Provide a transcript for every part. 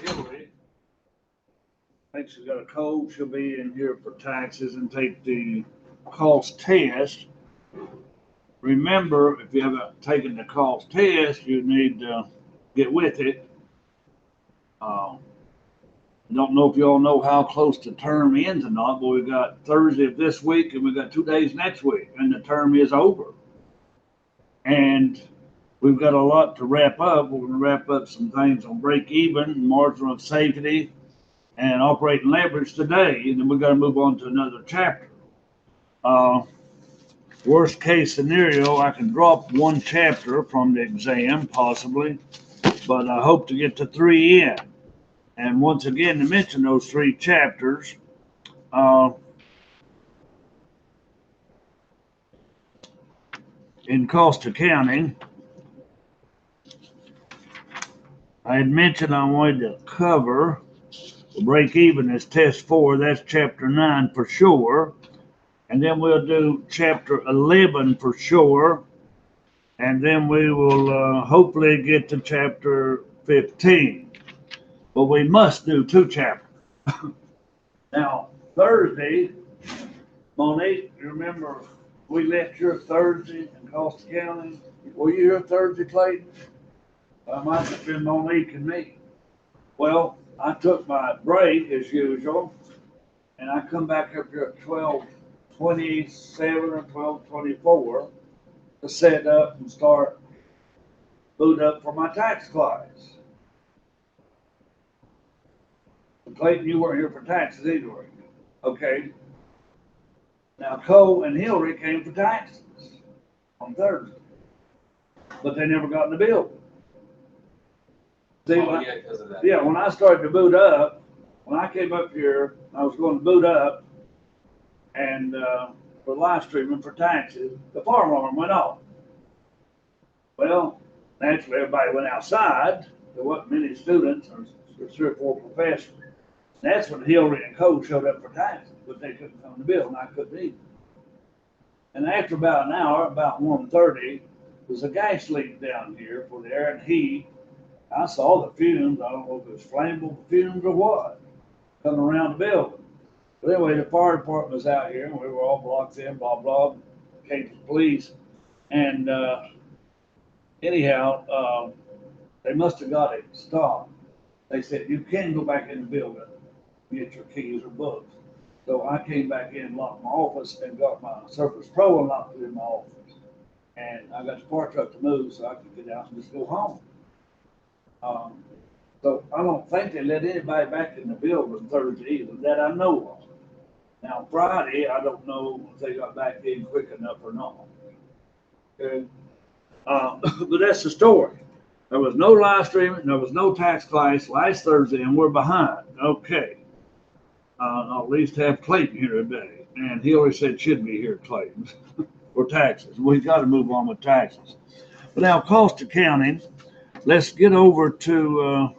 Hillary thinks she's got a cold. She'll be in here for taxes and take the cost test. Remember, if you haven't taken the cost test, you need to get with it. I don't know if you all know how close the term ends or not, but we've got Thursday of this week and we've got 2 days next week, and the term is over. And we've got a lot to wrap up. We're going to wrap up some things on break even, margin of safety, and operating leverage today, and then we're going to move on to another chapter. Worst case scenario, I can drop one chapter from the exam, possibly, but I hope to get to 3 in. And once again, to mention those 3 chapters, in cost accounting, I had mentioned I wanted to cover break even as test 4. That's chapter 9 for sure. And then we'll do chapter 11 for sure. And then we will hopefully get to chapter 15. But we must do 2 chapters. Now, Thursday, Monique, you remember we left here Thursday in cost accounting? Were you here Thursday, Clayton? I might have been Monique and me. Well, I took my break as usual, and I come back up here at 12:27 or 12:24 to set up and start boot up for my tax class. Clayton, you weren't here for taxes either, were you? Okay. Now, Cole and Hillary came for taxes on Thursday, but they never got in the building. See, yeah, when I started to boot up, when I came up here, I was going to boot up and for live streaming for taxes, the fire alarm went off. Well, naturally, everybody went outside. There wasn't many students, or 3 or 4 professors. That's when Hillary and Cole showed up for taxes, but they couldn't come to the building. I couldn't either. And after about an hour, about 1:30, there's a gas leak down here for the air and heat. I saw the fumes. I don't know if it was flammable fumes or what, coming around the building. But anyway, the fire department was out here, and we were all blocked in, blah, blah, came to the police. And anyhow, they must have got it stopped. They said, you can go back in the building, get your keys or books. So I came back in, locked my office, and got my Surface Pro and locked it in my office. And I got the fire truck to move so I could get out and just go home. So I don't think they let anybody back in the building Thursday either, that I know of. Now, Friday, I don't know if they got back in quick enough or not. Okay. But that's the story. There was no live streaming, there was no tax class last Thursday, and we're behind. Okay. I'll at least have Clayton here today. And Hillary said should be here, Clayton, for taxes. We've got to move on with taxes. But now, cost accounting, let's get over to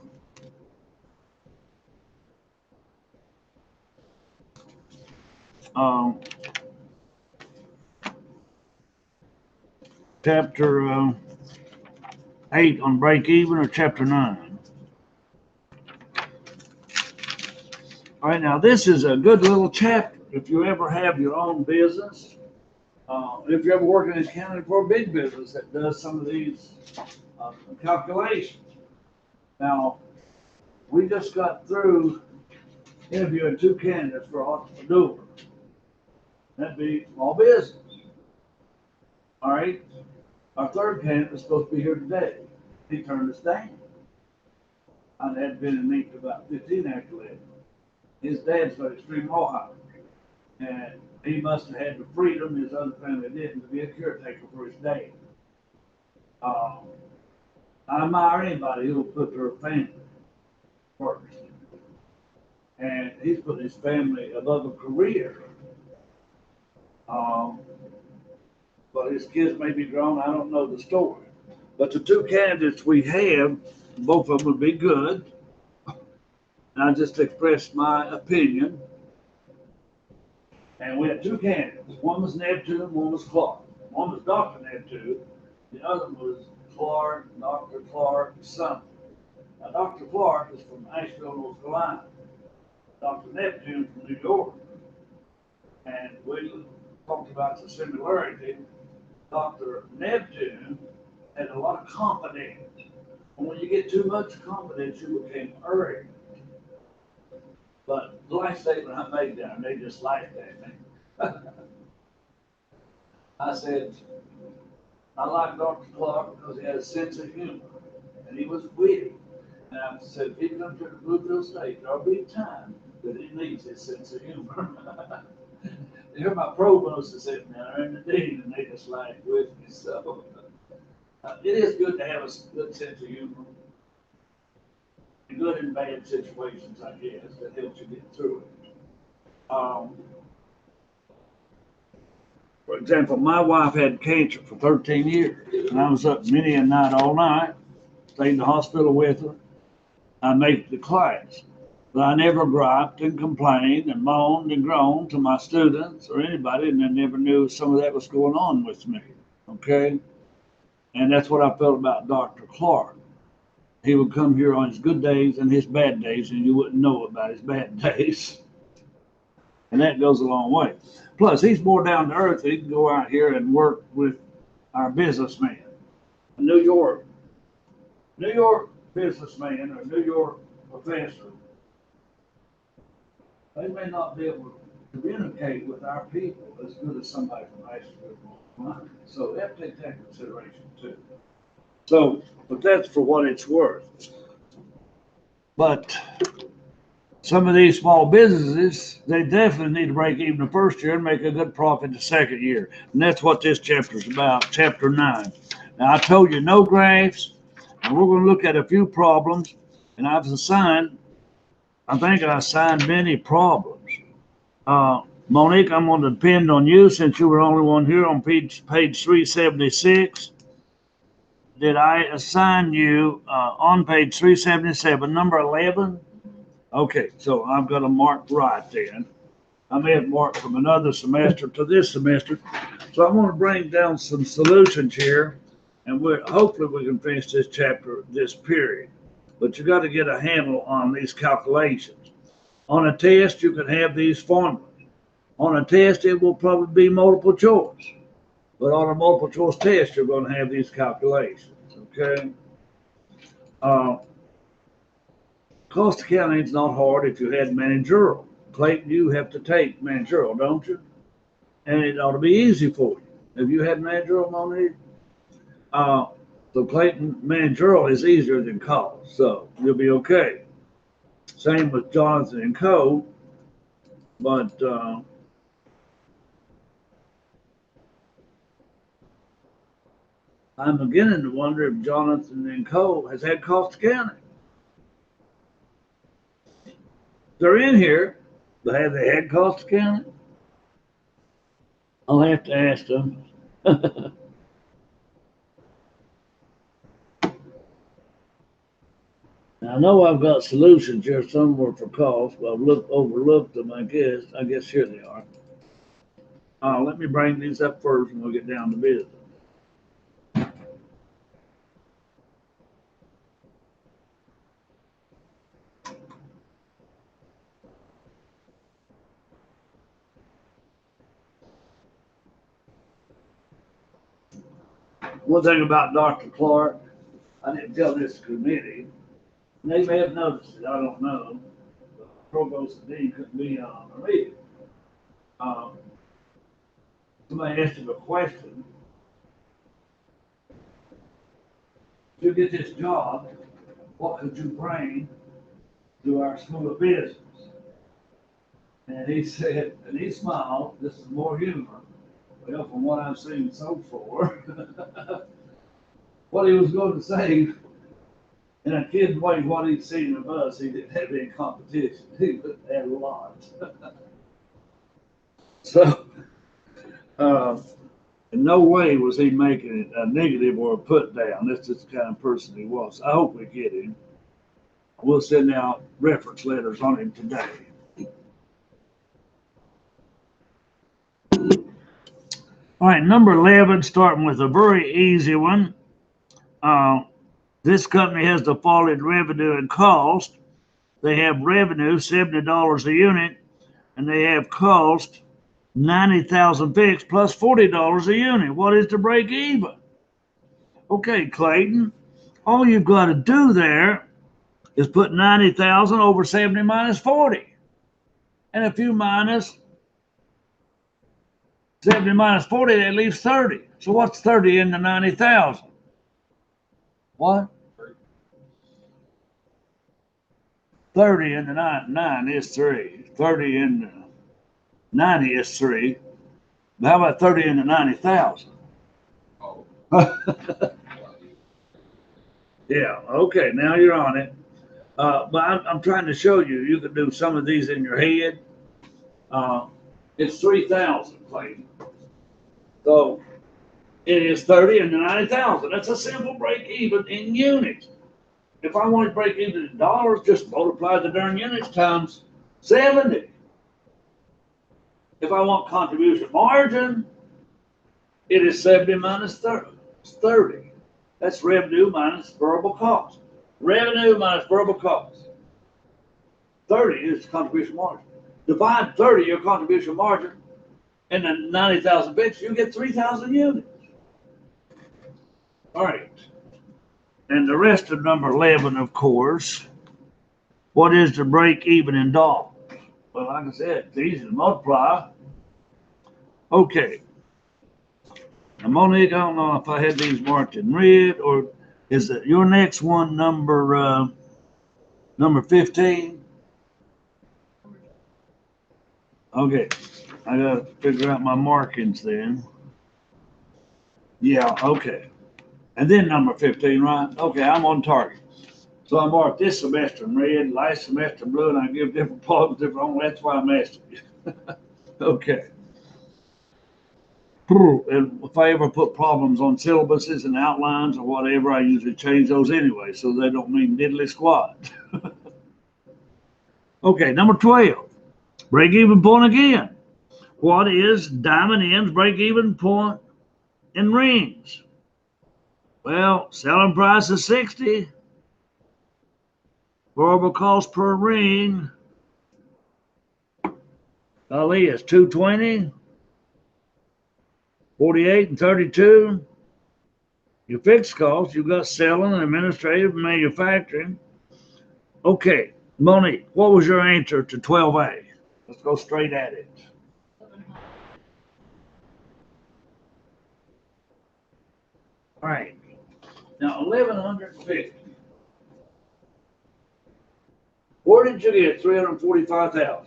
chapter 8 on break even, or chapter 9. All right, now this is a good little chapter. If you ever have your own business, if you're ever working in accounting for a big business that does some of these calculations. Now, we just got through interviewing 2 candidates for entrepreneur. That'd be small business. All right. Our 3rd candidate was supposed to be here today. He turned us down. I had been in meet for about 15 after that. His dad's got extreme Ohio. And he must have had the freedom his other family didn't to be a caretaker for his dad. I admire anybody who will put their family first. And he's putting his family above a career. But his kids may be grown. I don't know the story. But the 2 candidates we have, both of them would be good. And I just expressed my opinion. And we had 2 candidates. One was Neptune, one was Clark. One was Dr. Neptune. The other was Clark, Dr. Clark, something. Now, Dr. Clark is from Asheville, North Carolina. Dr. Neptune from New York. And we talked about the similarity. Dr. Neptune had a lot of confidence. And when you get too much confidence, you become arrogant. But the last statement I made there, and they just laughed at me. I said, I like Dr. Clark because he had a sense of humor, and he was witty. And I said, if he comes to the Bluefield State, there'll be a time that he needs his sense of humor. Here my provost is sitting there and the dean, and they just laughed with me. So it is good to have a good sense of humor. Good in bad situations, I guess, that helps you get through it. For example, my wife had cancer for 13 years, and I was up many a night all night, stayed in the hospital with her. I made the class, but I never griped and complained and moaned and groaned to my students or anybody, and they never knew some of that was going on with me, okay? And that's what I felt about Dr. Clark. He would come here on his good days and his bad days, and you wouldn't know about his bad days. And that goes a long way. Plus, he's more down to earth. He can go out here and work with our businessmen. A New York businessman or a New York professor, they may not be able to communicate with our people as good as somebody from Asheville. So they have to take that into consideration too. So, but that's for what it's worth. But some of these small businesses, they definitely need to break even the first year and make a good profit the second year. And that's what this chapter is about, chapter 9. Now, I told you no graphs, and we're going to look at a few problems. And I think I assigned many problems. Monique, I'm going to depend on you since you were the only one here on page 376. Did I assign you on page 377, number 11? Okay, so I've got to mark right then. I may have marked from another semester to this semester. So I'm going to bring down some solutions here, and hopefully we can finish this chapter, this period. But you got to get a handle on these calculations. On a test, you can have these formulas. On a test, it will probably be multiple choice. But on a multiple choice test, you're going to have these calculations, okay? Cost accounting is not hard if you had managerial. Clayton, you have to take managerial, don't you? And it ought to be easy for you. If you had managerial, Monique? So Clayton, managerial is easier than cost, so you'll be okay. Same with Jonathan and Co. But I'm beginning to wonder if Jonathan and Co. has had cost accounting. They're in here, but have they had cost accounting? I'll have to ask them. Now, I know I've got solutions here somewhere for cost, but I've overlooked them, I guess. I guess here they are. Let me bring these up first and we'll get down to business. One thing about Dr. Clark, I didn't tell this committee, and they may have noticed it, I don't know. The provost and dean couldn't be on the meeting. Somebody asked him a question. If you get this job, what could you bring to our school of business? And he said, and he smiled, this is more humor. Well, from what I've seen so far, what he was going to say, in a kid's way, what he'd seen of us, he didn't have any competition. He would have a lot. So, in no way was he making it a negative or a put down. That's just the kind of person he was. I hope we get him. We'll send out reference letters on him today. All right, number 11, starting with a very easy one. This company has the following revenue and cost. They have revenue, $70 a unit, and they have cost, 90,000 fixed plus $40 a unit. What is the break even? Okay, Clayton, all you've got to do there is put 90,000 over 70 minus 40. And if you minus 70 minus 40, that leaves 30. So what's 30 in the 90,000? What? 30 in the 9 is 3. 30 in the 90 is 3. But how about 30 in the 90,000? Oh. Yeah, okay, now you're on it. But I'm trying to show you, you can do some of these in your head. It's 3,000, Clayton. So it is 30 in the 90,000. That's a simple break even in units. If I want to break even in dollars, just multiply the darn units times 70. If I want contribution margin, it is 70 minus 30. That's revenue minus variable cost. Revenue minus variable cost. 30 is contribution margin. Divide 30, your contribution margin, and then 90,000 bits, you get 3,000 units. All right. And the rest of number 11, of course, what is the break even in dollars? Well, like I said, it's easy to multiply. Okay. Now, Monique, I don't know if I had these marked in red, or is it your next one number 15? Okay. I got to figure out my markings then. Yeah, okay. And then number 15, right? Okay, I'm on target. So I marked this semester in red, last semester in blue, and I give different problems different. That's why I'm asking you. Okay. And if I ever put problems on syllabuses and outlines or whatever, I usually change those anyway, so they don't mean diddly squat. Okay, number 12. Break even point again. What is diamond ends break even point in rings? Well, selling price is 60. Variable cost per ring, golly, is 220, 48, and 32. Your fixed costs, you've got selling and administrative and manufacturing. Okay, Monique, what was your answer to 12A? Let's go straight at it. All right. Now, 1,150. Where did you get 345,000?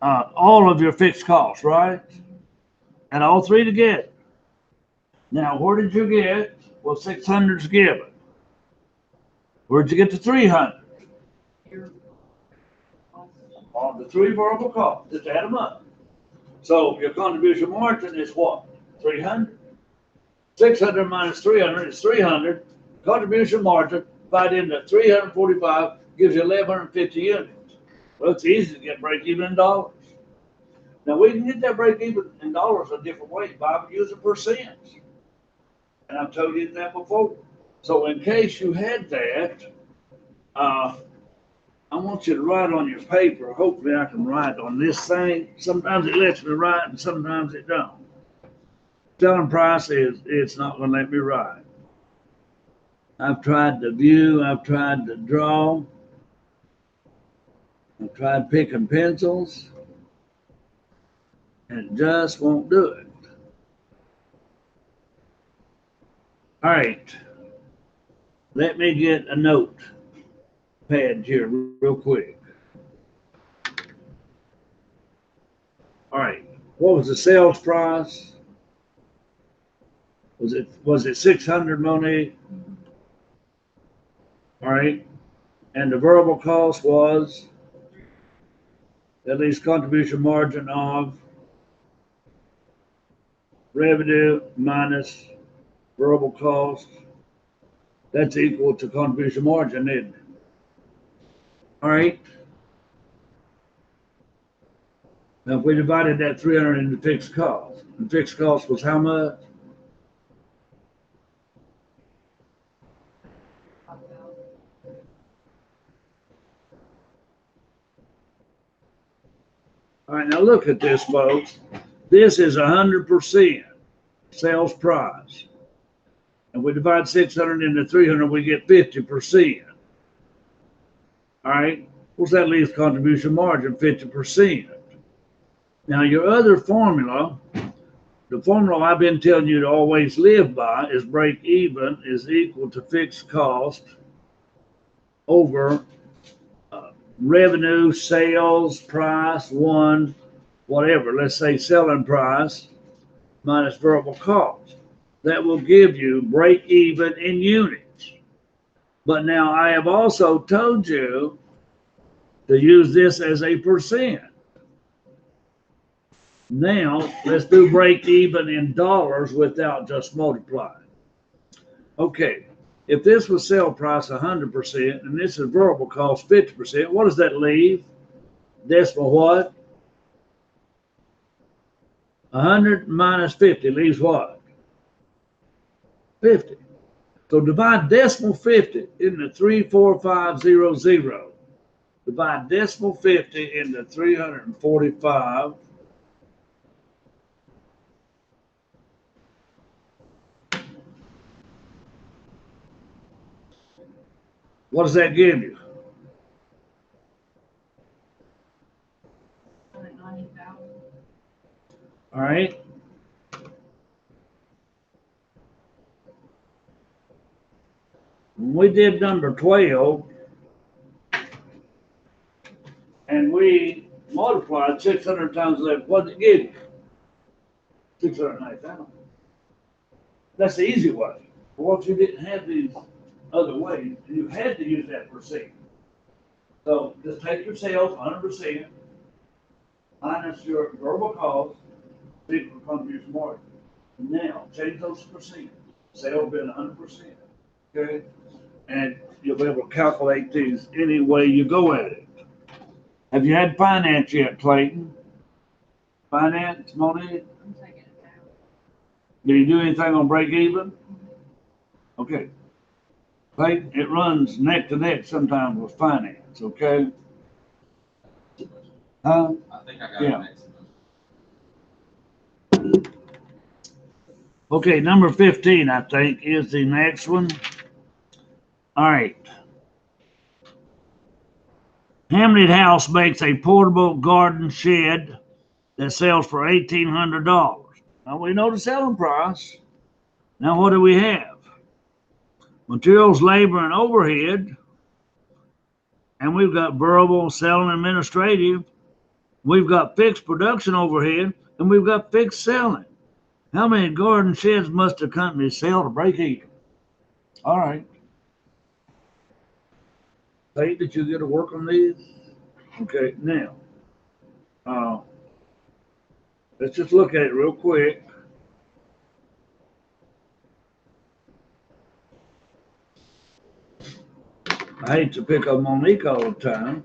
All of your fixed costs, right? And all three together. Now, where did you get? Well, 600 is given. Where'd you get the 300? On the three variable costs. Just add them up. So your contribution margin is what? 300. 600 minus 300 is 300. Contribution margin divided into 345 gives you 1,150 units. Well, it's easy to get break even in dollars. Now we can get that break even in dollars a different way, Bob, using percents. And I've told you that before. So in case you had that, I want you to write on your paper. Hopefully I can write on this thing. Sometimes it lets me write and sometimes it don't. Selling price is, it's not going to let me write. I've tried to view, I've tried to draw. I've tried picking pencils. And it just won't do it. All right. Let me get a note pad here real quick. All right. What was the sales price? Was it 600, Monique? All right. And the variable cost was at least contribution margin of revenue minus variable cost. That's equal to contribution margin, isn't it? All right. Now, if we divided that 300 into fixed cost, and fixed cost was how much? All right, now look at this, folks. This is 100% sales price. And we divide 600 into 300, we get 50%. All right, what's that leaves contribution margin? 50%. Now, your other formula, the formula I've been telling you to always live by is break even is equal to fixed cost over revenue, sales, price, one, whatever. Let's say selling price minus variable cost. That will give you break even in units. But now I have also told you to use this as a percent. Now let's do break even in dollars without just multiplying. Okay, if this was sale price 100% and this is variable cost 50%, what does that leave? Decimal what? 100 minus 50 leaves what? 50. So divide decimal 50 into 34500. Divide decimal 50 into 345. What does that give you? All right. When we did number 12, and we multiplied 600 times 11, what did it give you? 609,000. That's the easy way. Well, if you didn't have these other ways, you had to use that percent. So just take your sales 100% minus your variable cost, equal contribution margin. Now change those percent. Sales been 100%. Okay, and you'll be able to calculate these any way you go at it. Have you had finance yet, Clayton? Finance, Monique? I'm taking it down. Did you do anything on break even? Okay. Clayton, it runs neck to neck sometimes with finance, okay? Huh? I think I got Yeah. it next. Okay, number 15, I think, is the next one. All right. Hamlet House makes a portable garden shed that sells for $1,800. Now we know the selling price. Now what do we have? Materials, labor, and overhead. And we've got variable, selling, administrative. We've got fixed production overhead, and we've got fixed selling. How many garden sheds must a company sell to break even? All right. Hey, did you get to work on these? Okay, now, let's just look at it real quick. I hate to pick up Monique all the time.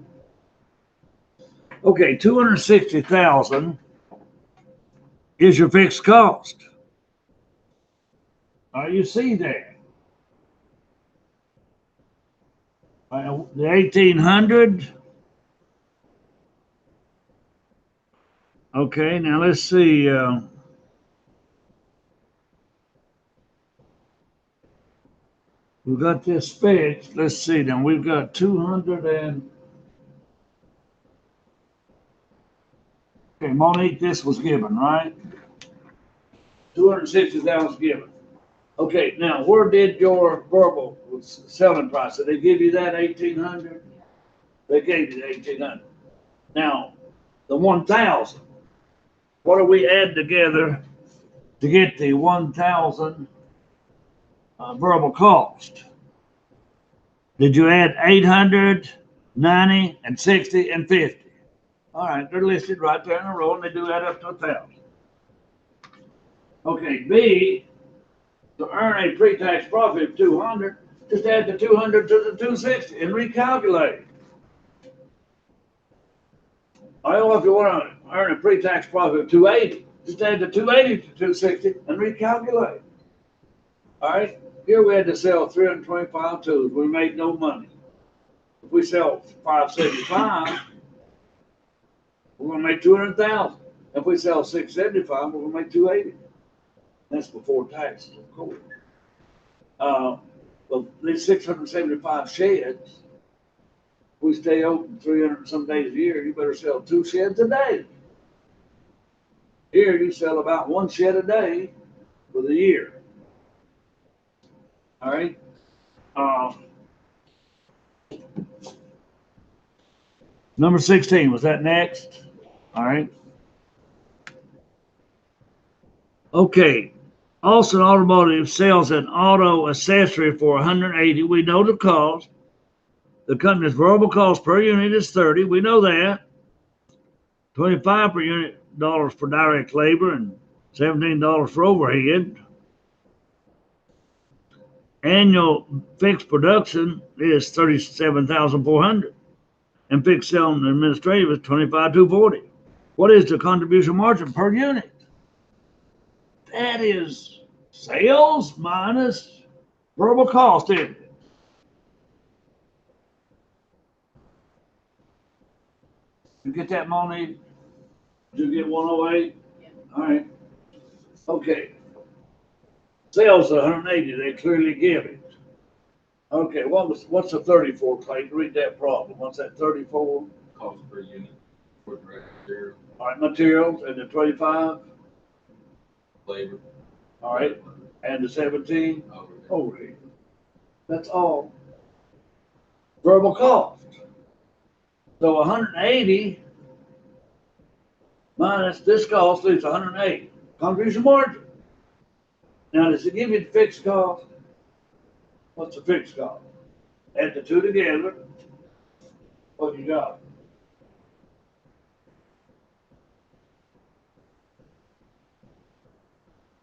Okay, 260,000 is your fixed cost. You see that? The 1,800. Okay, now let's see. We've got this fixed. Let's see. Then we've got 200 and. Okay, Monique, this was given, right? 260,000 was given. Okay, now where did your verbal selling price? Did they give you that 1,800? They gave you the 1,800. Now, the 1,000. What do we add together to get the 1,000 variable cost? Did you add 800, 90, and 60, and 50? All right, they're listed right there in a row, and they do add up to 1,000. Okay, B, to earn a pre-tax profit of 200, just add the 200 to the 260 and recalculate. I don't know if you want to earn a pre-tax profit of 280. Just add the 280 to 260 and recalculate. All right. Here we had to sell 325 tools. We made no money. If we sell 575, we're going to make 200,000. If we sell 675, we're going to make 280. That's before taxes, of course. Well, these 675 sheds, we stay open 300 and some days a year. You better sell 2 sheds a day. Here, you sell about 1 shed a day for the year. All right. Number 16, was that next? All right. Okay. Austin Automotive sells an auto accessory for $180. We know the cost. The company's variable cost per unit is $30. We know that. $25 per unit dollars for direct labor and $17 for overhead. Annual fixed production is $37,400, and fixed selling and administrative is $25,240. What is the contribution margin per unit? That is sales minus variable cost, isn't it? You get that, Monique? Did you get 108? Yeah. All right. Okay. Sales 180, they clearly give it. Okay, what's the 34, Clayton? Read that problem. What's that 34? Cost per unit for direct material. All right, materials, and the 25? Labor. All right, and the 17? Overhead. That's all. Variable cost. So 180 minus this cost leaves 180. Contribution margin. Now, does it give you the fixed cost? What's the fixed cost? Add the two together. What you got?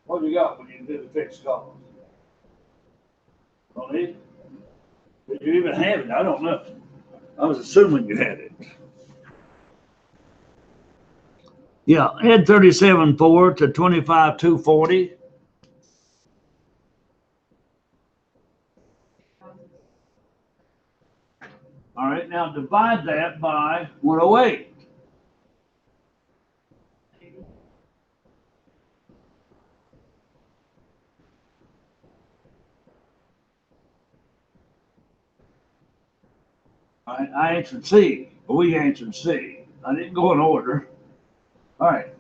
What do you got when you do the fixed cost? Don't need it? Did you even have it? I don't know. I was assuming you had it. Yeah, add 37.4 to 25,240. All right, now divide that by 108. All right, I answered C, but we answered C. I didn't go in order. All right.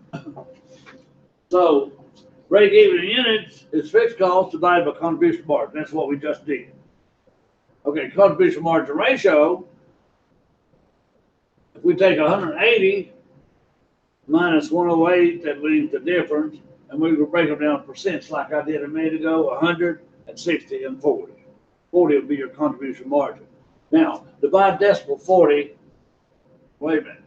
So, break even units is fixed cost divided by contribution margin. That's what we just did. Okay, contribution margin ratio. If we take 180 minus 108, that leaves the difference, and we will break them down in percents like I did a minute ago, 100 and 60 and 40. 40 will be your contribution margin. Now, divide decimal 40. Wait a minute.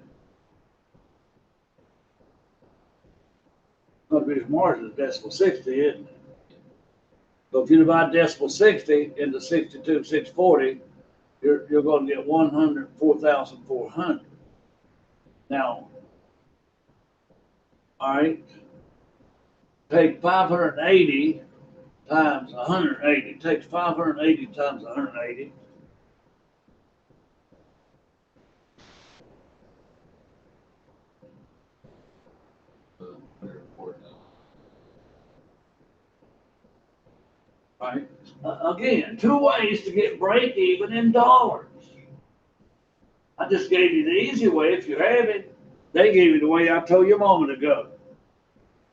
Contribution margin is decimal 60, isn't it? So if you divide decimal 60 into 62,640, you're going to get 104,400. Now, all right, take 580 times 180. It takes 580 times 180. Right. Again, 2 ways to get break even in dollars. I just gave you the easy way if you have it. They gave you the way I told you a moment ago.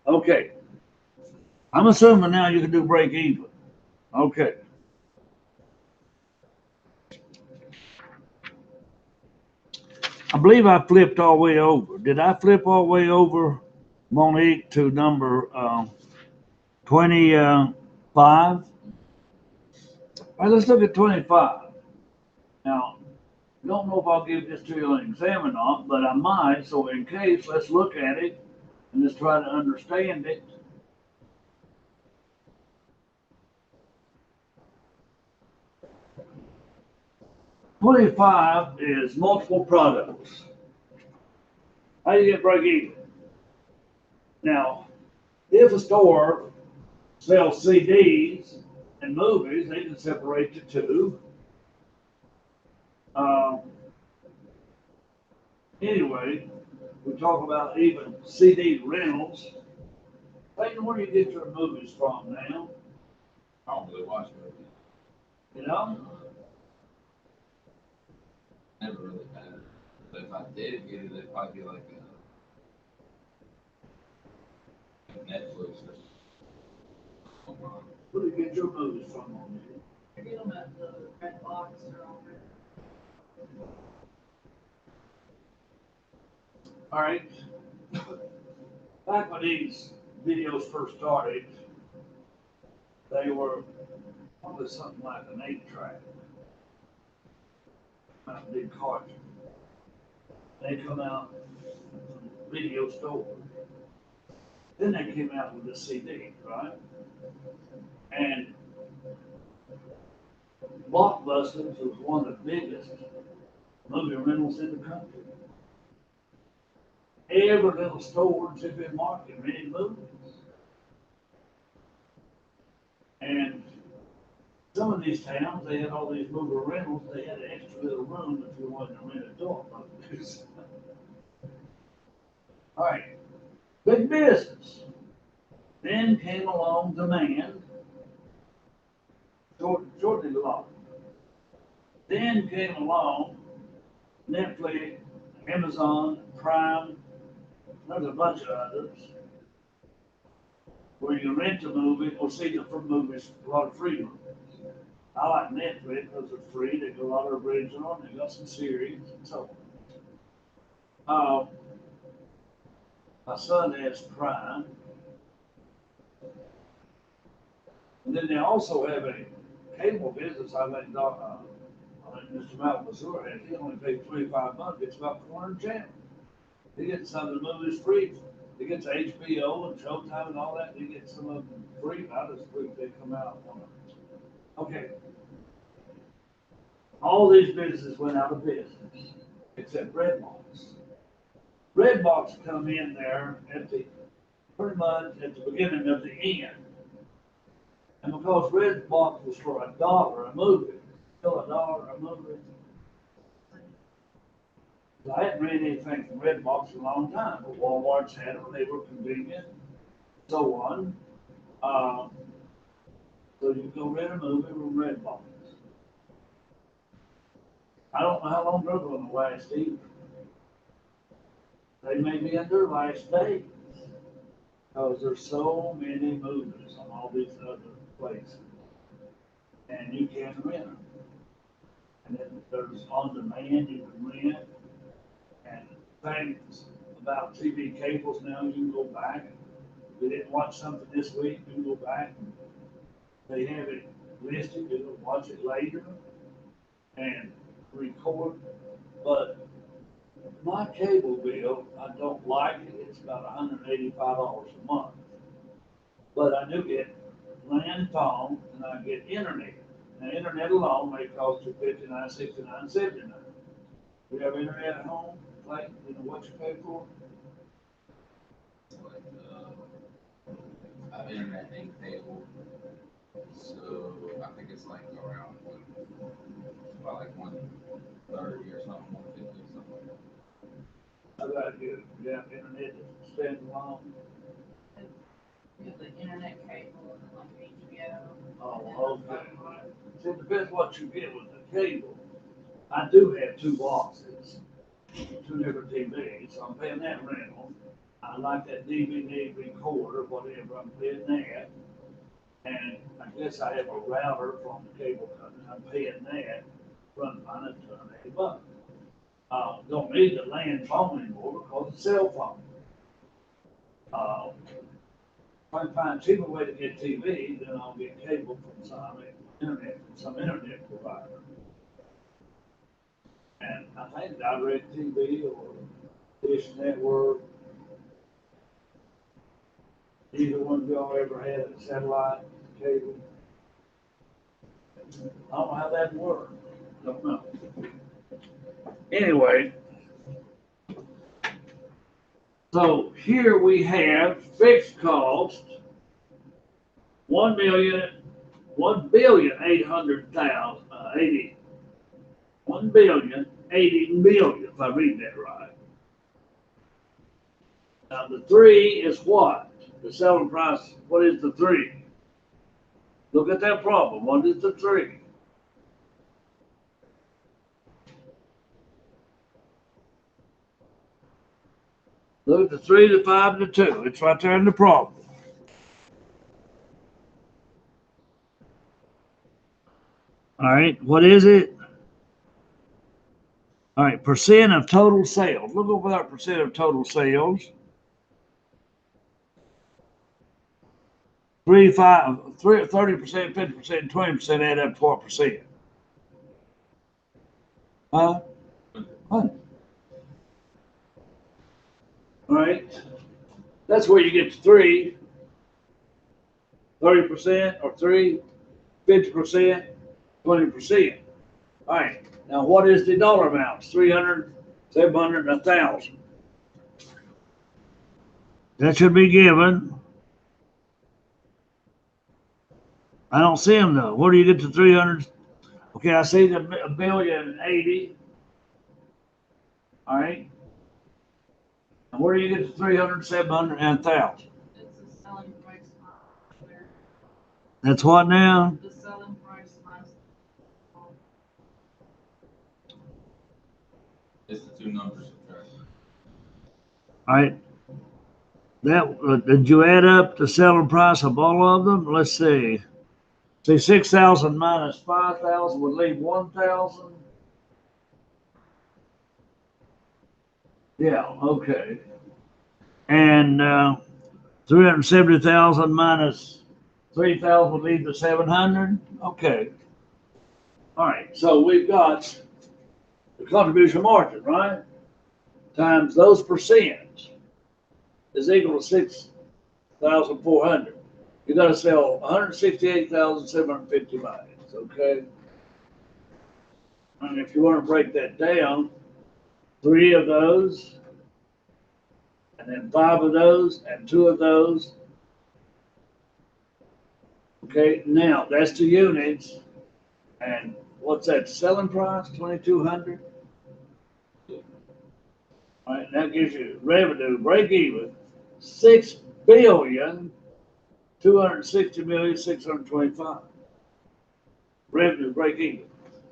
Okay. I'm assuming now you can do break even. Okay. I believe I flipped all the way over. Did I flip all the way over, Monique, to number 25? All right, let's look at 25. Now, I don't know if I'll give this to you on exam or not, but I might. So in case, let's look at it and let's try to understand it. $25 is multiple products. How do you get break even? Now, if a store sells CDs and movies, they can separate the two. Um, anyway, we talk about even CD rentals. Clayton, where do you get your movies from now? I don't really watch movies. You know? Never really had it. But if I did get it, it'd probably be like a Netflix or something. Where do you get your movies from on there? I get them at the red box or on red. All right. Back when these videos first started, they were probably something like an 8-track. Not a big carton. They come out from the video store. Then they came out with the CD, right? And Blockbusters was one of the biggest movie rentals in the country. Every little store in Tippin Market rented movies. And some of these towns, they had all these movie rentals, they had an extra little room if you wanted to rent adult movies. All right, big business. Then came along demand, shortly long. Then came along Netflix, Amazon, Prime, there's a bunch of others, where you rent a movie or see the movies, a lot of free movies. I like Netflix because they're free, they got a lot of original, they got some series and so on. My son has Prime. And then they also have a cable business. I think Mr. Malcolm Missouri has. He only pays $25. It's about 400 channels. He gets some of the movies free. He gets HBO and Showtime and all that. He gets some of them free. Not as free. They come out on it. Okay. All these businesses went out of business except Redbox. Redbox come in there at the pretty much at the beginning of the end. And because Redbox was for $1 a movie, still $1 a movie. So I hadn't read anything from Redbox in a long time, but Walmart's had them, they were convenient, so on. So you go rent a movie from Redbox. I don't know how long they're going to last either. They may be in their last days because there's so many movies on all these other places, and you can't rent them. And then there's on demand you can rent, and things about TV cables now you can go back. If you didn't watch something this week, you can go back and they have it listed. You can watch it later and record. But my cable bill, I don't like it. It's about $185 a month. But I do get land phone and I get internet. Now, internet alone may cost you $59, $69, $79. You have internet at home? Like, you know what you pay for? Like, I have internet and cable. So I think it's like around about like 130 or something, 150 or something like that. I got you have internet that stands alone. You have the internet cable and like HBO. Oh, okay. So it depends what you get with the cable. I do have two boxes, two different TVs, so I'm paying that rental. I like that DVD recorder, whatever, I'm paying that. And I guess I have a router from the cable company, I'm paying that, run mine at $280. Don't need the land phone anymore because it's cell phone. If I can find a cheaper way to get TV, then I'll get cable from some internet provider. And I think Direct TV or Dish Network, either one of y'all ever had a satellite cable? I don't know how that works. Don't know. Anyway, So here we have fixed cost, 1,800,000, if I read that right. Now the three is what? The selling price, what is the three? Look at that problem. What is the three? Look at the 3, the 5, and the 2. It's right there in the problem. All right, what is it? All right, percent of total sales. Look over that percent of total sales. 30%, 50%, 20% add up to what percent? Huh? 100. All right, that's where you get to 3, 30%, or 3, 50%, 20%. All right, now what is the dollar amounts? 300, 700, and 1,000. That should be given. I don't see them though. Where do you get to 300? Okay, I see the 1,080,000,000. All right. And where do you get to 300, 700, and 1,000? It's the selling price minus. That's what now? The selling price minus. It's the two numbers subtracted. All right. That did you add up the selling price of all of them? Let's see. See, 6,000 minus 5,000 would leave 1,000. Yeah, okay. And 370,000 minus 3,000 would leave the 700. Okay. All right. So we've got the contribution margin, right? Times those percents is equal to 6,400. You got to sell 168,750 bags, okay? And if you want to break that down, 3 of those, and then 5 of those, and 2 of those. Okay, now that's the units. And what's that selling price? 2,200. All right, that gives you revenue break even 6,260,625. Revenue break even.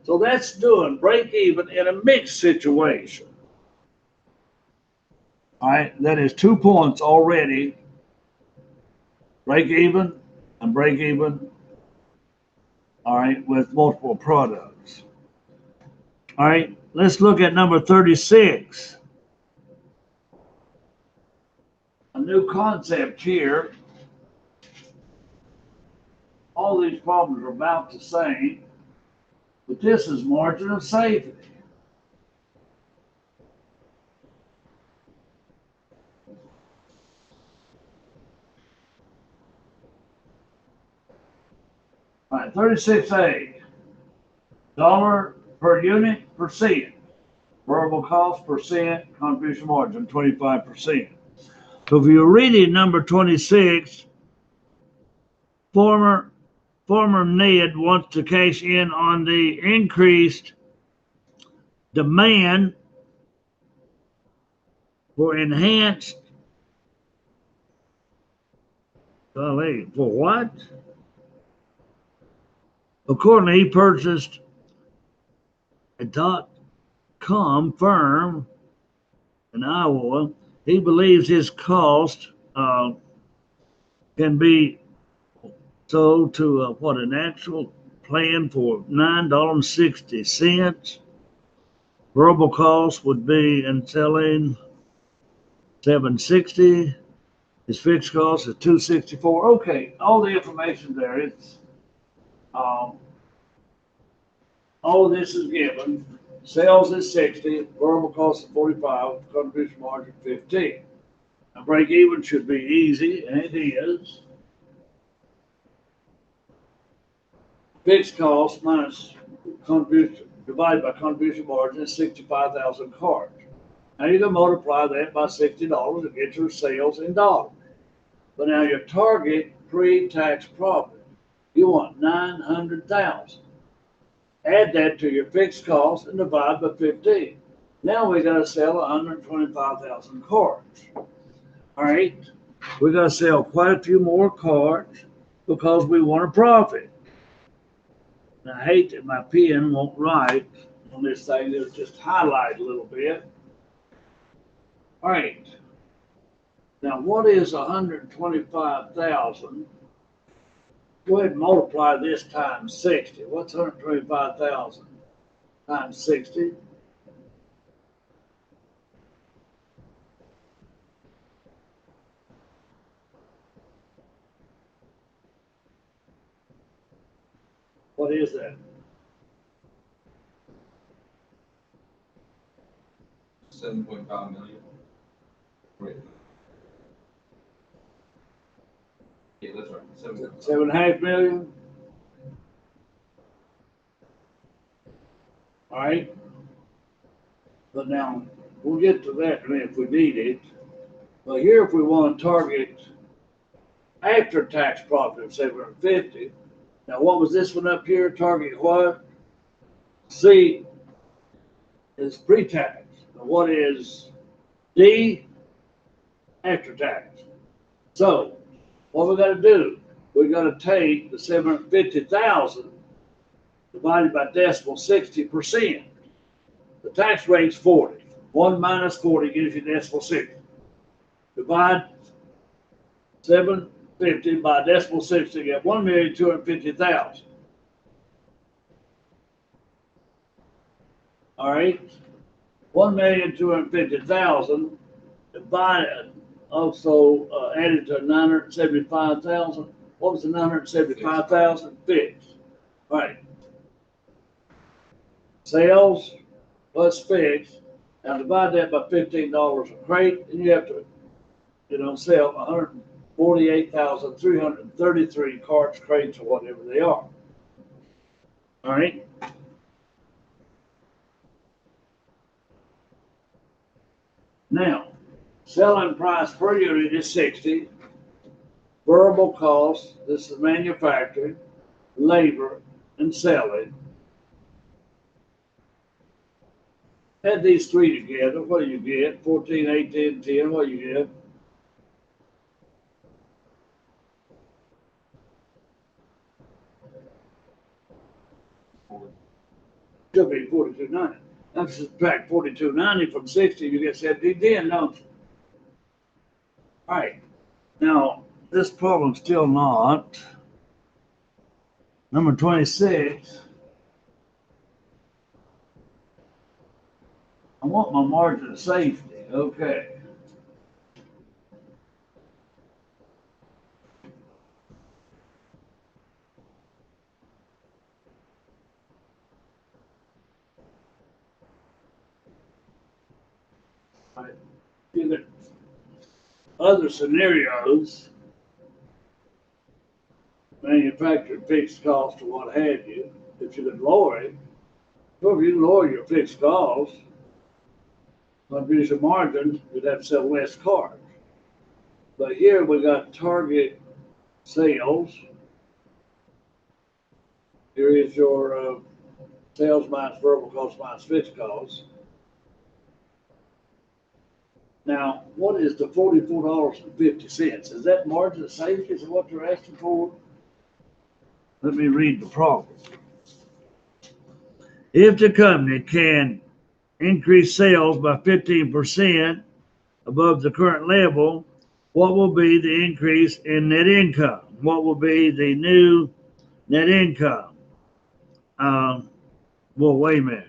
So that's doing break even in a mixed situation. All right, that is 2 points already. Break even and break even. All right, with multiple products. All right, let's look at number 36. A new concept here. All these problems are about the same, but this is margin of safety. All right, 36A, dollar per unit percent, variable cost percent, contribution margin 25%. So if you're reading number 26, former Ned wants to cash in on the increased demand for enhanced, for what? Accordingly, he purchased a .com firm in Iowa. He believes his cost can be sold to an actual plan for $9.60. Variable cost would be in selling $760. His fixed cost is $264. Okay, all the information there. It's all of this is given. Sales is 60, variable cost is 45, contribution margin 15. Now break even should be easy, and it is. Fixed cost minus contribution divided by contribution margin is 65,000 cards. Now you can multiply that by $60 to get your sales in dollars. But now your target pre-tax profit, you want 900,000. Add that to your fixed costs and divide by 15. Now we got to sell 125,000 cards. All right, we got to sell quite a few more cards because we want a profit. And I hate that my pen won't write on this thing. It'll just highlight a little bit. All right. Now, what is 125,000? Go ahead and multiply this times 60. What's 125,000 times 60? What is that? 7.5 million. Right. Yeah, that's right. 7.5 million. All right. But now we'll get to that if we need it. But here, if we want to target after tax profit of 750, now what was this one up here? Target what? C is pre-tax. Now what is D? After tax. So what we got to do? We got to take the 750,000 divided by decimal 60%. The tax rate's 40. 1 minus 40 gives you decimal 60. Divide 750 by decimal 60, you get 1,250,000. All right, 1,250,000 divided, also added to 975,000. What was the 975,000? Fixed. All right. Sales plus fixed. Now divide that by $15 a crate, and you have to, sell 148,333 carts, crates, or whatever they are. All right. Now, selling price per unit is 60. Variable cost, this is manufacturing, labor, and selling. Add these three together, what do you get? 14, 18, 10, what do you get? Should be 42.90. Now subtract 42.90 from 60, you get 17.10, don't you? All right. Now, this problem's still not. Number 26. I want my margin of safety. Okay. Right. You got other scenarios, manufactured fixed cost or what have you, if you could lower it. Well, if you can lower your fixed cost, reduce your margin, you'd have to sell less cars. But here we got target sales. Here is your sales minus variable cost minus fixed costs. Now, what is the $44.50? Is that margin of safety? Is that what you're asking for? Let me read the problem. If the company can increase sales by 15% above the current level, what will be the increase in net income? What will be the new net income? Well, wait a minute.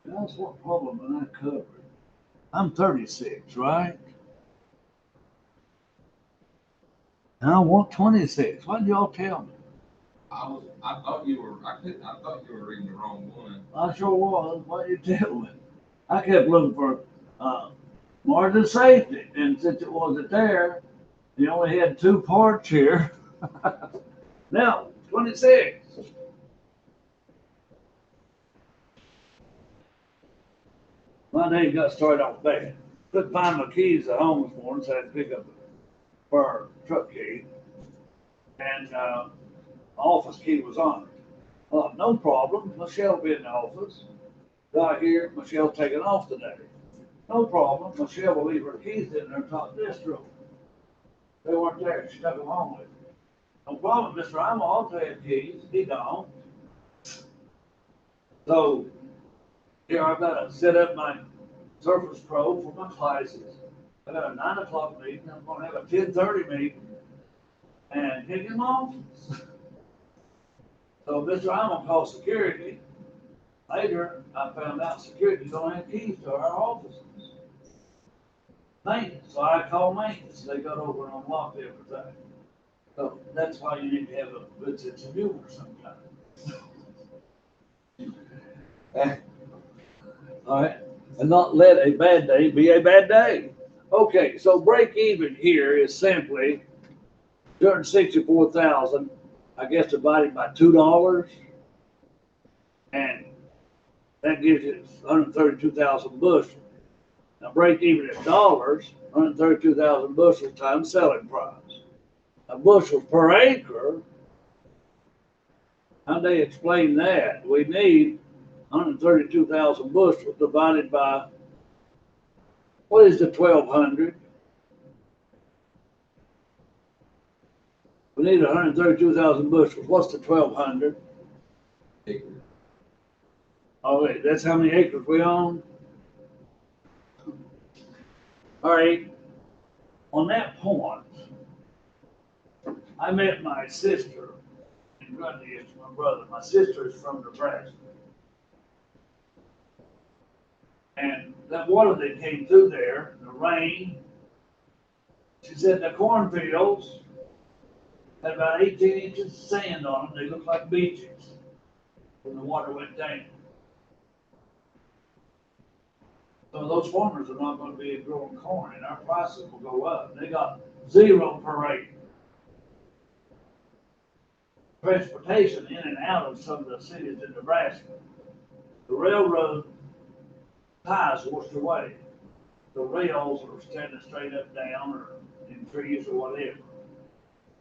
That's what problem am I covering? I'm 36, right? And I want 26. Why did y'all tell me? I thought you were reading the wrong one. I sure was. Why did you tell me? I kept looking for margin of safety, and since it wasn't there, You only had 2 parts here. Now, 26. My day got started off bad. Couldn't find my keys at home this morning, so I had to pick up a fire truck key. And my office key was on it. I thought, no problem, Michelle will be in the office. Got here, Michelle taking off today. No problem, Michelle will leave her keys in her top desk drawer. They weren't there, she took them home with her. No problem, Mr. I'm also had keys, he gone. So here I've got to set up my Surface Pro for my classes. I got a 9 o'clock meeting, I'm gonna have a 10:30 meeting and pick him off. So Mr. I'm gonna call security. Later, I found out security don't have keys to our offices. Maintenance, so I called maintenance, they got over and unlocked everything. So that's why you need to have a good sense of humor sometimes. All right, and not let a bad day be a bad day. Okay, so break even here is simply 264,000, I guess divided by $2, and that gives you 132,000 bushels. Now break even in dollars, 132,000 bushels times selling price. Now bushels per acre, how do they explain that? We need 132,000 bushels divided by, what is the 1,200? We need 132,000 bushels. What's the 1,200? Acre. Oh wait, that's how many acres we own? All right, on that point, I met my sister in Grundy, it's my brother. My sister is from Nebraska. And that water that came through there, the rain, she said the cornfields had about 18 inches of sand on them. They looked like beaches when the water went down. So those farmers are not going to be growing corn, and our prices will go up. They got 0 per acre. Transportation in and out of some of the cities in Nebraska. The railroad ties washed away. The rails are standing straight up, down, or in trees or whatever.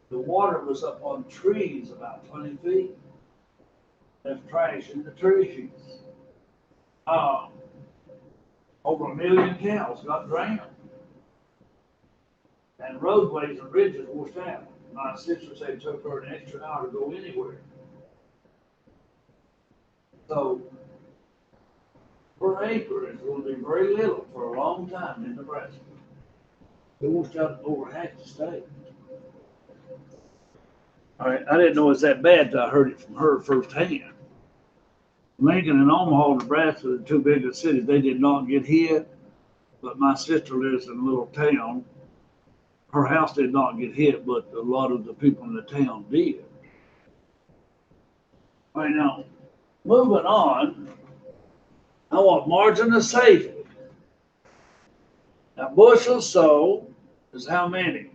The water was up on trees about 20 feet. There's trash in the trees. Over 1 million cows got drowned. And roadways and bridges washed out. My sister said it took her an extra hour to go anywhere. So, per acre is going to be very little for a long time in Nebraska. It washed out over half the state. All right, I didn't know it was that bad until I heard it from her firsthand. Lincoln and Omaha, Nebraska, the 2 biggest cities, they did not get hit, but my sister lives in a little town. Her house did not get hit, but a lot of the people in the town did. All right, now, moving on, I want margin of safety. Now, bushels sold is how many?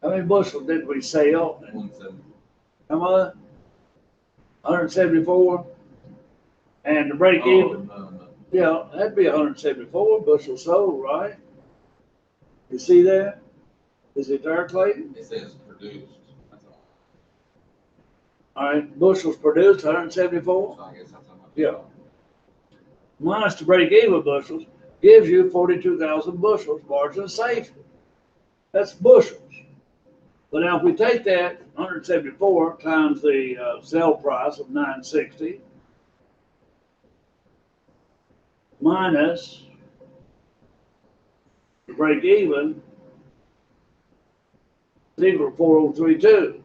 How many bushels did we sell? 170. How much? 174? And the break even? No. Yeah, that'd be 174 bushels sold, right? You see that? Is it there, Clayton? It says produced. That's all. All right, bushels produced, 174. So I guess that's how much. Yeah. Minus the break even bushels gives you 42,000 bushels margin of safety. That's bushels. But now if we take that 174 times the sale price of 960 minus the break even is equal to 4032.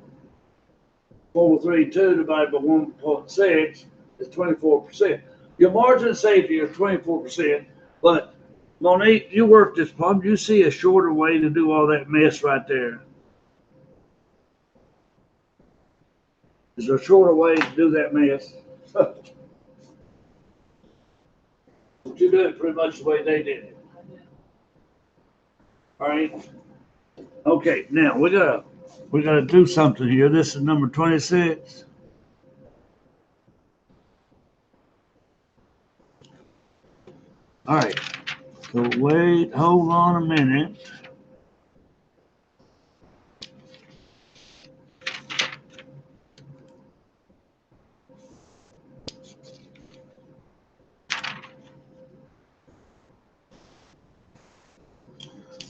4032 divided by 1.6 is 24%. Your margin of safety is 24%, but Monique, you work this problem. You see a shorter way to do all that mess right there. Is there a shorter way to do that mess? But you do it pretty much the way they did it. All right. Okay, now we gotta do something here. This is number 26. All right. So wait, hold on a minute.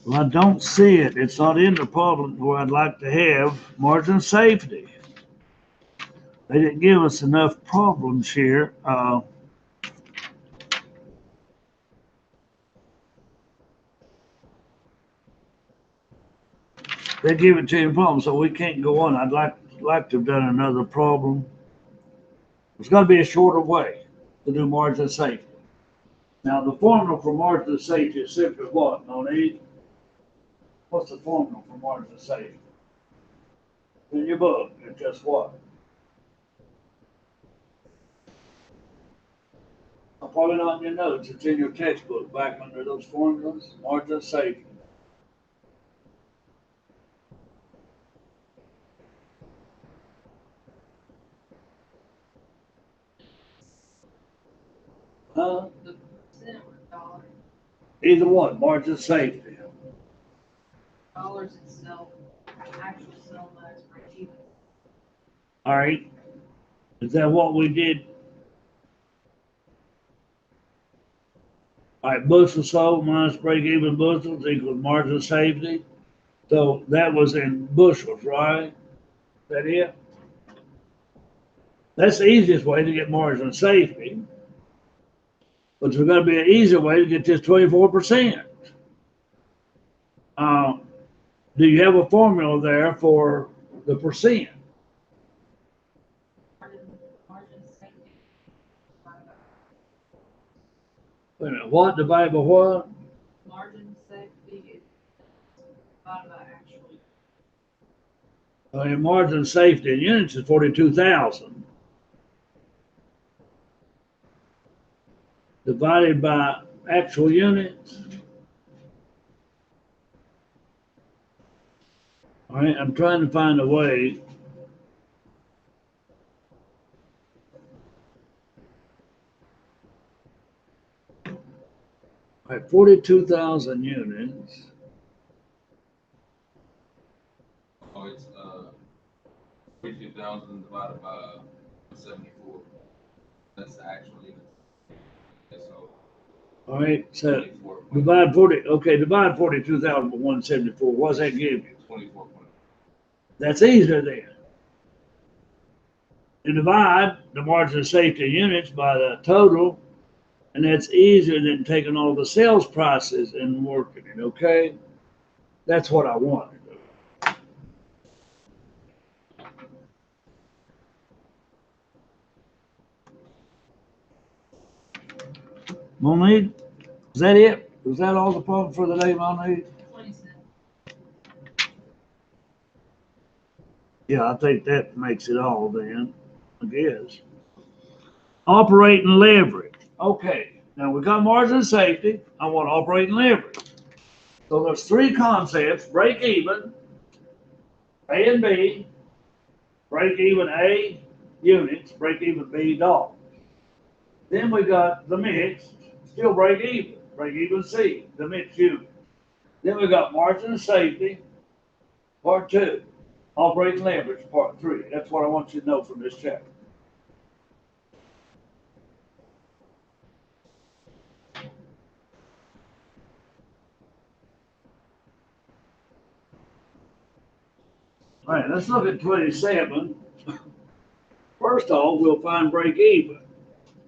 Well, I don't see it. It's not in the problem where I'd like to have margin of safety. They didn't give us enough problems here. They give it to you in problem, so we can't go on. I'd like to have done another problem. There's got to be a shorter way to do margin of safety. Now, the formula for margin of safety is simply what, Monique? What's the formula for margin of safety? In your book, it's just what? Probably not in your notes. It's in your textbook back under those formulas. Margin of safety. Huh? The percent or dollar, Either one, margin of safety. dollars itself, actual sell lows break even. All right. Is that what we did? All right, bushel sold minus break even bushels equals margin of safety. So that was in bushels, right? Is that it? That's the easiest way to get margin of safety. But there's got to be an easier way to get this 24%. Do you have a formula there for the percent? Margin safety. Wait a minute, what divided by what? Margin safety is divided by actual. Your margin of safety in units is 42,000. Divided by actual units. All right, I'm trying to find a way. All right, 42,000 units. Oh, it's 42,000 divided by 74. That's the actual unit. So All right, so 24. divide 40. Okay, divide 42,000 by 174. What does that give you? 24. That's easier then. You divide the margin of safety units by the total, and that's easier than taking all the sales prices and working it, okay? That's what I wanted. Monique, is that it? Was that all the problem for the day, Monique? 20 cents. Yeah, I think that makes it all then, I guess. Operating leverage. Okay, now we got margin of safety. I want operating leverage. So there's three concepts: break even, A and B, break even A units, break even B dollars. Then we got the mix, still break even C, the mixed unit. Then we got margin of safety, part two, operating leverage, part three. That's what I want you to know from this chapter. All right, let's look at 27. First off, we'll find break even.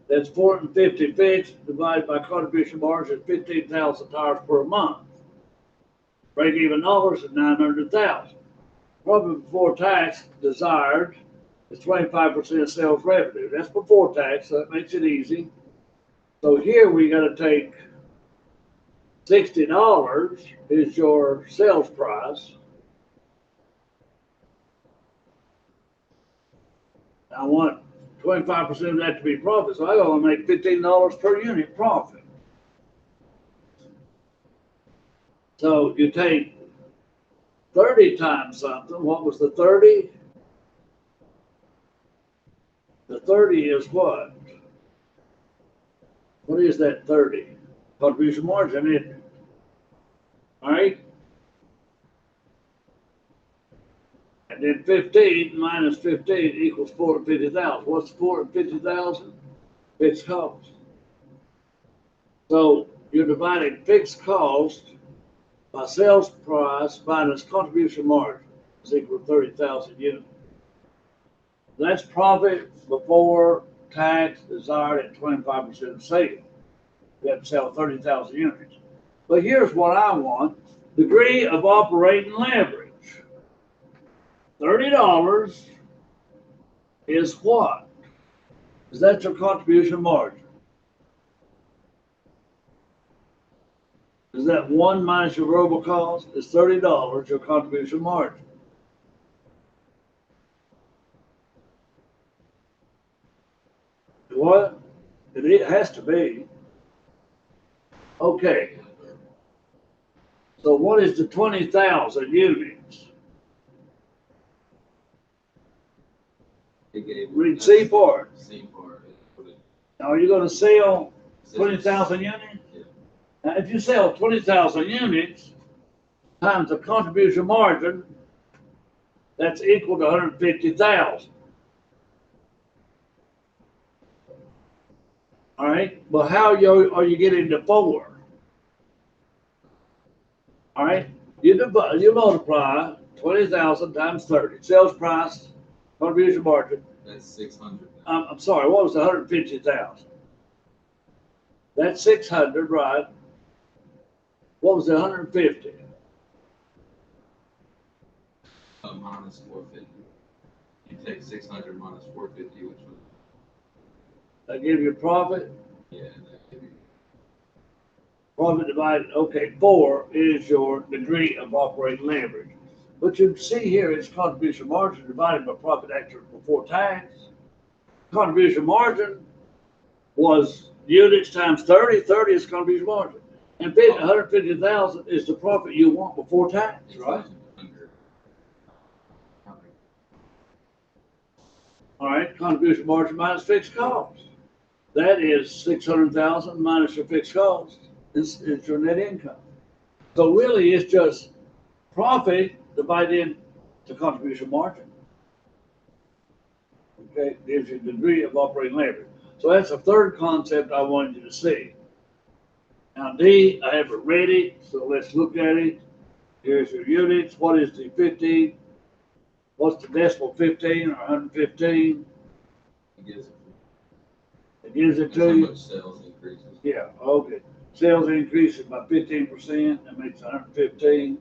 That's 450 fixed divided by contribution margin, 15,000 tires per month. Break even dollars is 900,000. Profit before tax desired is 25% of sales revenue. That's before tax, so that makes it easy. So here we got to take $60 is your sales price. I want 25% of that to be profit, so I got to make $15 per unit profit. So you take 30 times something. What was the 30? The 30 is what? What is that 30? Contribution margin, isn't it? All right? And then 15 minus 15 equals 450,000. What's 450,000? Fixed cost. So you're dividing fixed cost by sales price minus contribution margin is equal to 30,000 units. That's profit before tax desired at 25% of sales. You have to sell 30,000 units. But here's what I want. Degree of operating leverage. $30 is what? Is that your contribution margin? Is that 1 minus your variable cost? Is $30 your contribution margin? What? It has to be. Okay. So what is the 20,000 units? Read C part. C part. Now, are you going to sell 20,000 units? Yeah. Now, if you sell 20,000 units times the contribution margin, that's equal to 150,000. All right, but how are you getting to 4? All right, you multiply 20,000 times 30. Sales price, contribution margin. That's 600. I'm sorry, what was 150,000? That's 600, right? What was the 150? Minus 450. You take 600 minus 450, which would. That give you profit? Yeah, that give you. Profit divided, okay, 4 is your degree of operating leverage. But you see here, it's contribution margin divided by profit actual before tax. Contribution margin was units times 30. 30 is contribution margin. And 150,000 is the profit you want before tax, right? All right, contribution margin minus fixed cost. That is 600,000 minus your fixed cost. Is your net income. So really, it's just profit divided into contribution margin. Okay, gives you the degree of operating leverage. So that's a third concept I wanted you to see. Now D, I have it ready, so let's look at it. Here's your units. What is the 15? What's the decimal 15 or 115? It gives it to you. How much sales increases? Yeah, okay. Sales increases by 15%, that makes 115.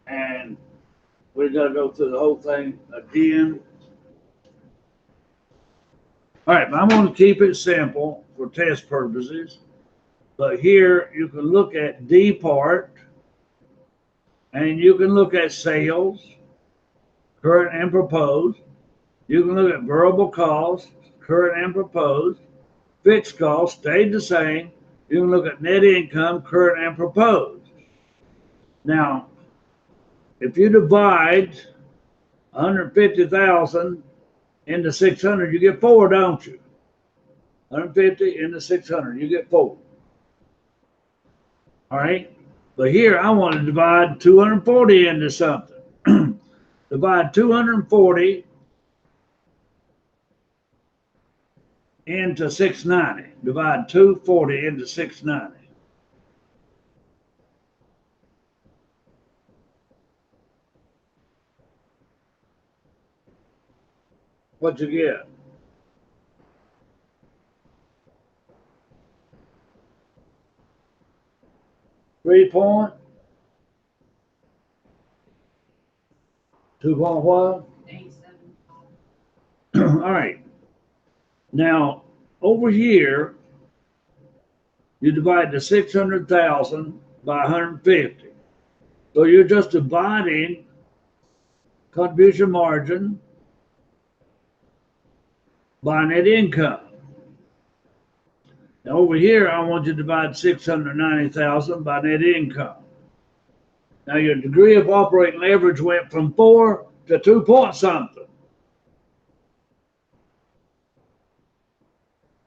And we gotta go through the whole thing again. All right, but I'm gonna keep it simple for test purposes. But here you can look at D part, and you can look at sales, current and proposed. You can look at variable costs, current and proposed. Fixed costs stayed the same. You can look at net income, current and proposed. Now, if you divide 150,000 into 600, you get 4, don't you? 150 into 600, you get 4. All right? But here, I want to divide 240 into something. Divide 240 into 690. Divide 240 into 690. What'd you get? Three point? 2 point what? 875. All right. Now, over here, you divide the 600,000 by 150. So you're just dividing contribution margin by net income. Now over here, I want you to divide 690,000 by net income. Now your degree of operating leverage went from 4 to 2 point something.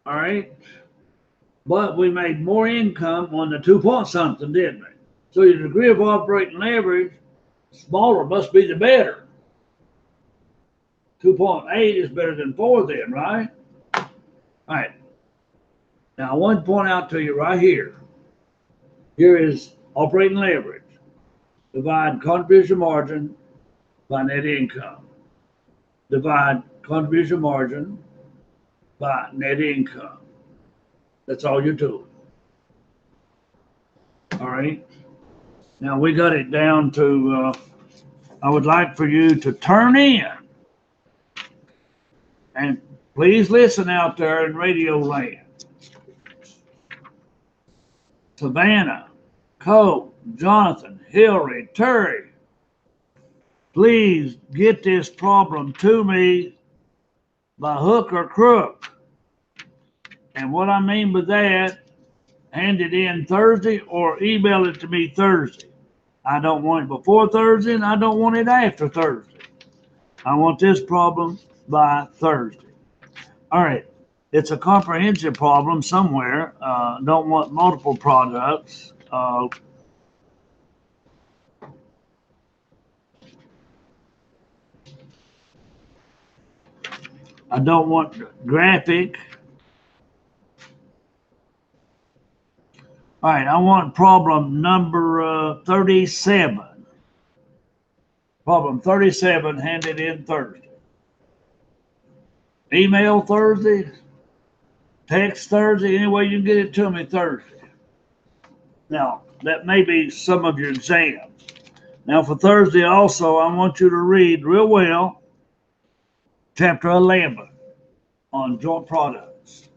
All right. But we made more income on the 2 point something, didn't we? So your degree of operating leverage, smaller must be the better. 2.8 is better than 4 then, right? All right. Now I want to point out to you right here. Here is operating leverage. Divide contribution margin by net income. Divide contribution margin by net income. That's all you're doing. All right. Now we got it down to, I would like for you to turn in. And please listen out there in radio land. Savannah, Cole, Jonathan, Hillary, Terry, please get this problem to me by hook or crook. And what I mean by that, hand it in Thursday or email it to me Thursday. I don't want it before Thursday and I don't want it after Thursday. I want this problem by Thursday. All right. It's a comprehensive problem somewhere. Don't want multiple products. I don't want graphic. All right, I want problem number 37. Problem 37, handed in Thursday. Email Thursday, text Thursday, any way you can get it to me Thursday. Now, that may be some of your exam. Now, for Thursday also, I want you to read real well chapter 11 on joint products.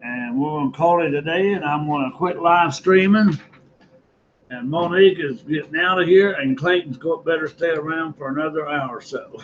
And we're going to call it a day, and I'm going to quit live streaming. And Monique is getting out of here, and Clayton's better stay around for another hour or so.